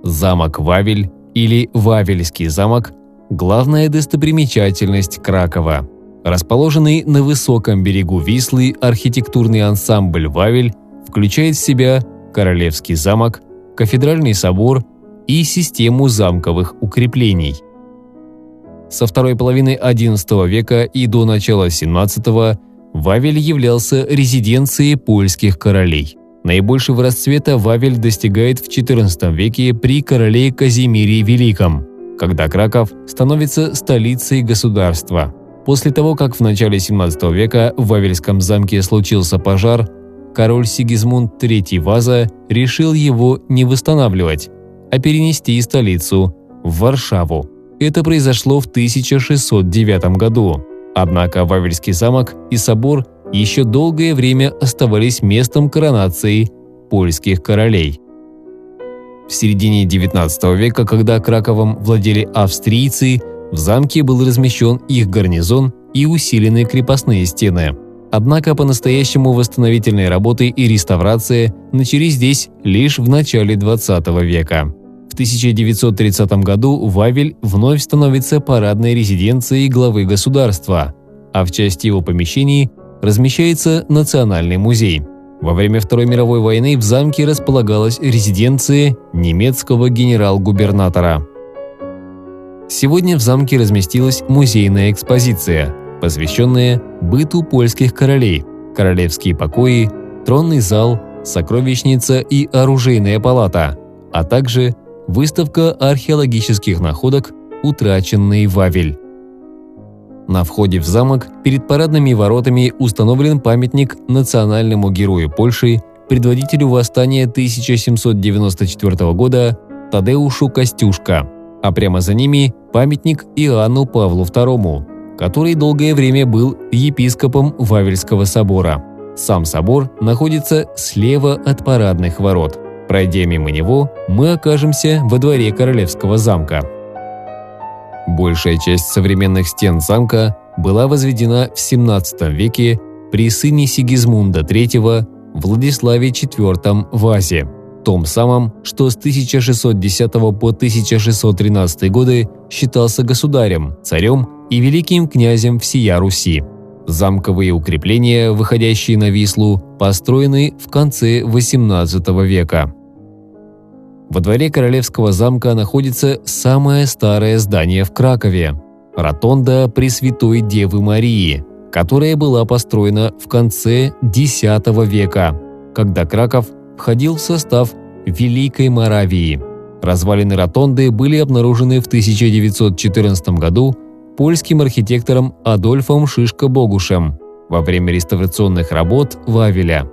Замок Вавель или Вавельский замок – главная достопримечательность Кракова. Расположенный на высоком берегу Вислы архитектурный ансамбль «Вавель» включает в себя Королевский замок, Кафедральный собор и систему замковых укреплений. Со второй половины XI века и до начала XVII Вавель являлся резиденцией польских королей. Наибольшего расцвета Вавель достигает в XIV веке при короле Казимире Великом, когда Краков становится столицей государства. После того, как в начале XVII века в Вавельском замке случился пожар, король Сигизмунд III Ваза решил его не восстанавливать, а перенести столицу в Варшаву. Это произошло в 1609 году. Однако Вавельский замок и собор еще долгое время оставались местом коронации польских королей. В середине XIX века, когда Краковом владели австрийцы, в замке был размещен их гарнизон и усилены крепостные стены. Однако по-настоящему восстановительные работы и реставрация начались здесь лишь в начале XX века. В 1930 году Вавель вновь становится парадной резиденцией главы государства, а в части его помещений размещается Национальный музей. Во время Второй мировой войны в замке располагалась резиденция немецкого генерал-губернатора. Сегодня в замке разместилась музейная экспозиция, посвященная быту польских королей, королевские покои, тронный зал, сокровищница и оружейная палата, а также выставка археологических находок «Утраченный Вавель». На входе в замок перед парадными воротами установлен памятник национальному герою Польши, предводителю восстания 1794 года Тадеушу Костюшко, а прямо за ними памятник Иоанну Павлу II, который долгое время был епископом Вавельского собора. Сам собор находится слева от парадных ворот. Пройдя мимо него, мы окажемся во дворе Королевского замка. Большая часть современных стен замка была возведена в XVII веке при сыне Сигизмунда III Владиславе IV Вазе, том самом, что с 1610 по 1613 годы считался государем, царем и великим князем всея Руси. Замковые укрепления, выходящие на Вислу, построены в конце XVIII века. Во дворе Королевского замка находится самое старое здание в Кракове – ротонда Пресвятой Девы Марии, которая была построена в конце X века, когда Краков входил в состав Великой Моравии. Развалины ротонды были обнаружены в 1914 году польским архитектором Адольфом Шишко-Богушем во время реставрационных работ Вавеля.